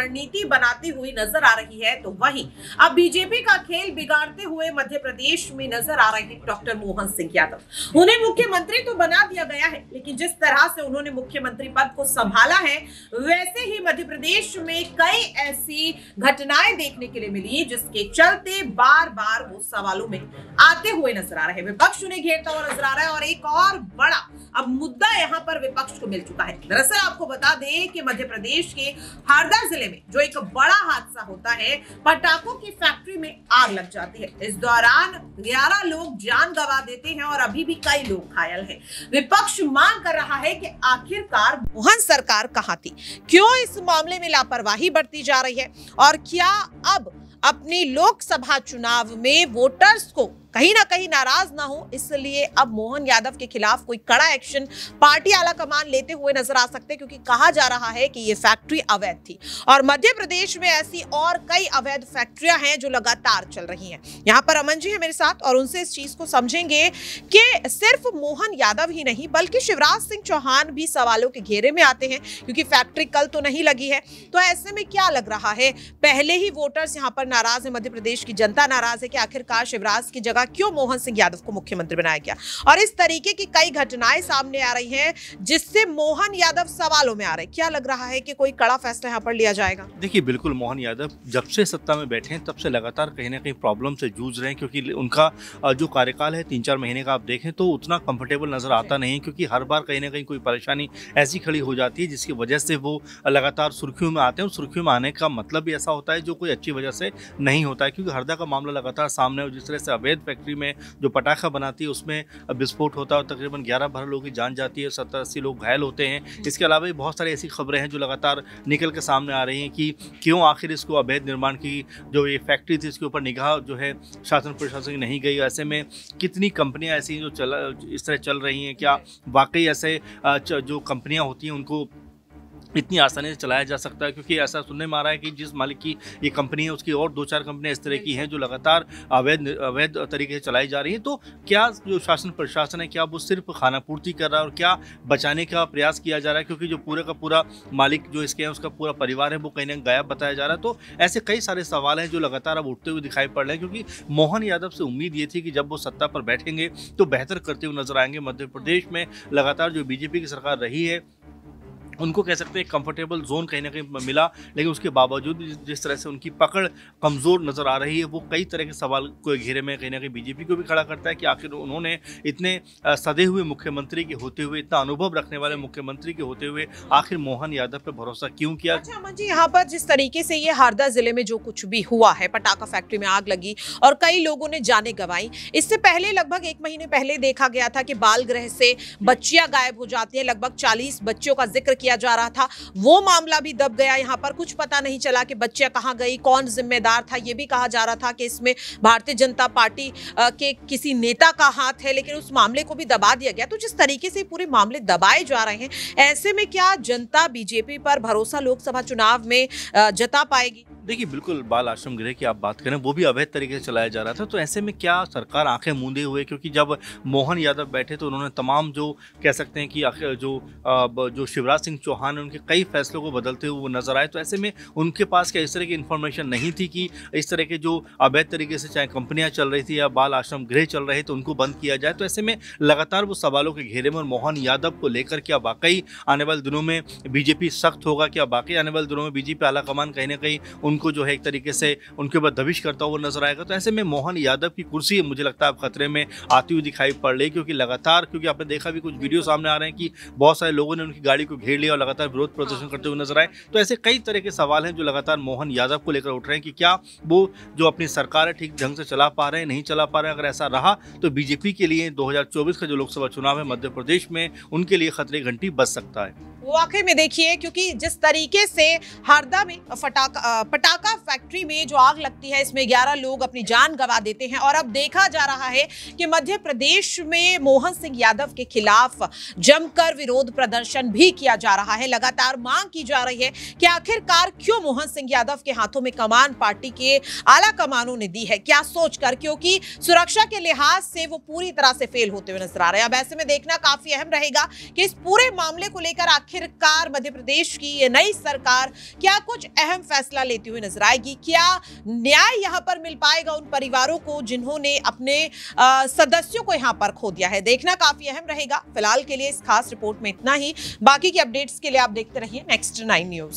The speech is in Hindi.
रणनीति बनाती हुई नजर आ रही है, तो वहीं अब बीजेपी का खेल बिगाड़ते हुए मध्य प्रदेश में नजर आ रहे हैं डॉक्टर मोहन सिंह यादव। उन्हें मुख्यमंत्री तो बना दिया गया है, लेकिन जिस तरह से उन्होंने मुख्यमंत्री पद को संभाला है, वैसे ही मध्य प्रदेश में कई ऐसी घटनाएं देखने के लिए मिली जिसके चलते बार बार वो सवालों में आते हुए नजर आ रहे हैं। विपक्ष उन्हें घेरता हुआ नजर आ रहा है और एक और बड़ा अब मुद्दा यहां पर विपक्ष को मिल चुका है। दरअसल आपको बता दें कि मध्य प्रदेश के हरदा जिले में जो एक बड़ा हादसा होता है, पटाखों की फैक्ट्री में आग लग जाती है। इस दौरान 11 लोग जान गंवा देते हैं और अभी भी कई लोग घायल हैं। विपक्ष मांग कर रहा है कि आखिरकार मोहन सरकार कहां थी, क्यों इस मामले में लापरवाही बरती जा रही है और क्या अब अपनी लोकसभा चुनाव में वोटर्स को कहीं ना कहीं नाराज ना हो, इसलिए अब मोहन यादव के खिलाफ कोई कड़ा एक्शन पार्टी आला कमान लेते हुए नजर आ सकते हैं, क्योंकि कहा जा रहा है कि ये फैक्ट्री अवैध थी और मध्य प्रदेश में ऐसी और कई अवैध फैक्ट्रियां हैं जो लगातार चल रही हैं। यहाँ पर अमन जी है मेरे साथ और उनसे इस चीज को समझेंगे कि सिर्फ मोहन यादव ही नहीं बल्कि शिवराज सिंह चौहान भी सवालों के घेरे में आते हैं, क्योंकि फैक्ट्री कल तो नहीं लगी है। तो ऐसे में क्या लग रहा है, पहले ही वोटर्स यहाँ पर नाराज है, मध्य प्रदेश की जनता नाराज है कि आखिरकार शिवराज की जगह क्यों मोहन सिंह यादव को मुख्यमंत्री बनाया गया, और इस तरीके की कई घटनाएं सामने आ रही हैं जिससे मोहन यादव सवालों में आ रहे हैं। क्या लग रहा है कि कोई कड़ा फैसला यहां पर लिया जाएगा? देखिए, बिल्कुल मोहन यादव जब से सत्ता में बैठे हैं तब से लगातार कहीं ना कहीं प्रॉब्लम से जूझ रहे हैं, क्योंकि उनका जो कार्यकाल है 3-4 महीने का आप देखें तो उतना कंफर्टेबल नजर आता नहीं, क्योंकि हर बार कहीं ना कहीं कोई परेशानी ऐसी खड़ी हो जाती है जिसकी वजह से वो लगातार सुर्खियों में आते हैं। सुर्खियों में आने का मतलब भी ऐसा होता है जो कोई अच्छी वजह से नहीं होता है, क्योंकि हरदा का मामला लगातार सामने है। जिस तरह से अवैध फैक्ट्री में जो पटाखा बनाती है उसमें विस्फोट होता है और तकरीबन 11-12 लोगों की जान जाती है, 70-80 लोग घायल होते हैं। इसके अलावा भी बहुत सारी ऐसी खबरें हैं जो लगातार निकल के सामने आ रही हैं कि क्यों आखिर इसको अवैध निर्माण की जो ये फैक्ट्री थी इसके ऊपर निगाह जो है शासन प्रशासन की नहीं गई। ऐसे में कितनी कंपनियां ऐसी जो इस तरह चल रही हैं, क्या वाकई ऐसे जो कंपनियां होती हैं उनको इतनी आसानी से चलाया जा सकता है? क्योंकि ऐसा सुनने में आ रहा है कि जिस मालिक की ये कंपनी है उसकी और 2-4 कंपनियां इस तरह की हैं जो लगातार अवैध तरीके से चलाई जा रही हैं। तो क्या जो शासन प्रशासन है, क्या वो सिर्फ खाना पूर्ति कर रहा है और क्या बचाने का प्रयास किया जा रहा है? क्योंकि जो पूरे का पूरा मालिक जो इसके है उसका पूरा परिवार है वो कहीं ना कहीं गायब बताया जा रहा है। तो ऐसे कई सारे सवाल हैं जो लगातार अब उठते हुए दिखाई पड़ रहे हैं, क्योंकि मोहन यादव से उम्मीद ये थी कि जब वो सत्ता पर बैठेंगे तो बेहतर करते हुए नजर आएंगे। मध्य प्रदेश में लगातार जो बीजेपी की सरकार रही है उनको कह सकते हैं कंफर्टेबल जोन कहीं ना कहीं मिला, लेकिन उसके बावजूद जिस तरह से उनकी पकड़ कमज़ोर नज़र आ रही है वो कई तरह के सवाल को घेरे में कहीं ना कहीं बीजेपी को भी खड़ा करता है कि आखिर उन्होंने इतने सदे हुए मुख्यमंत्री के होते हुए, इतना अनुभव रखने वाले मुख्यमंत्री के होते हुए आखिर मोहन यादव पर भरोसा क्यों किया? अच्छा अमन जी, यहाँ पर जिस तरीके से ये हरदा जिले में जो कुछ भी हुआ है, पटाखा फैक्ट्री में आग लगी और कई लोगों ने जानें गंवाई, इससे पहले लगभग 1 महीने पहले देखा गया था कि बाल गृह से बच्चियां गायब हो जाती है। लगभग 40 बच्चियों का जिक्र किया जा रहा था, वो मामला भी दब गया। यहाँ पर कुछ पता नहीं चला कि बच्चियां कहां गई, कौन जिम्मेदार था। ये भी कहा जा रहा था कि इसमें भारतीय जनता पार्टी के किसी नेता का हाथ है, लेकिन उस मामले को भी दबा दिया गया। तो जिस तरीके से पूरे मामले दबाए जा रहे हैं, ऐसे में क्या जनता बीजेपी पर भरोसा लोकसभा चुनाव में जता पाएगी? देखिए, बिल्कुल बाल आश्रम गृह की आप बात करें वो भी अवैध तरीके से चलाया जा रहा था। तो ऐसे में क्या सरकार आंखें मूंदे हुए, क्योंकि जब मोहन यादव बैठे तो उन्होंने तमाम जो कह सकते हैं कि जो शिवराज सिंह चौहान उनके कई फैसलों को बदलते हुए नजर आए। तो ऐसे में उनके पास क्या इस तरह की इन्फॉर्मेशन नहीं थी कि इस तरह के जो अवैध तरीके से चाहे कंपनियां चल रही थी या बाल आश्रम गृह चल रहे तो उनको बंद किया जाए? तो ऐसे में लगातार वो सवालों के घेरे में, और मोहन यादव को लेकर क्या वाकई आने वाले दिनों में बीजेपी सख्त होगा? क्या वाकई आने वाले दिनों में बीजेपी आलाकमान कहीं ना कहीं उनको जो है एक तरीके से उनके ऊपर दबिश करता हुआ नजर आएगा? तो ऐसे में मोहन यादव की कुर्सी मुझे लगता है अब खतरे में आती हुई दिखाई पड़ रही, क्योंकि लगातार, क्योंकि आपने देखा भी कुछ वीडियो सामने आ रहे हैं कि बहुत सारे लोगों ने उनकी गाड़ी को घेर लिया और लगातार विरोध प्रदर्शन करते हुए नजर आए। तो ऐसे कई तरह के सवाल हैं जो लगातार मोहन यादव को लेकर उठ रहे हैं कि क्या वो जो अपनी सरकार है ठीक ढंग से चला पा रहे हैं, नहीं चला पा रहे हैं? अगर ऐसा रहा तो बीजेपी के लिए 2024 का जो लोकसभा चुनाव है मध्य प्रदेश में, उनके लिए खतरे घंटी बज सकता है। वाकई में देखिए, क्योंकि जिस तरीके से हरदा में पटाखा फैक्ट्री में जो आग लगती है, इसमें 11 लोग अपनी जान गंवा देते हैं और अब देखा जा रहा है कि मध्य प्रदेश में मोहन सिंह यादव के खिलाफ जमकर विरोध प्रदर्शन भी किया जा रहा है। लगातार मांग की जा रही है कि आखिरकार क्यों मोहन सिंह यादव के हाथों में कमान पार्टी के आला कमानों ने दी है, क्या सोचकर? क्योंकि सुरक्षा के लिहाज से वो पूरी तरह से फेल होते हुए नजर आ रहे हैं। अब ऐसे में देखना काफी अहम रहेगा कि इस पूरे मामले को लेकर आखिर आखिरकार मध्य प्रदेश की ये नई सरकार क्या कुछ अहम फैसला लेती हुई नजर आएगी? क्या न्याय यहां पर मिल पाएगा उन परिवारों को जिन्होंने अपने सदस्यों को यहां पर खो दिया है? देखना काफी अहम रहेगा। फिलहाल के लिए इस खास रिपोर्ट में इतना ही। बाकी की अपडेट्स के लिए आप देखते रहिए नेक्स्ट 9 न्यूज।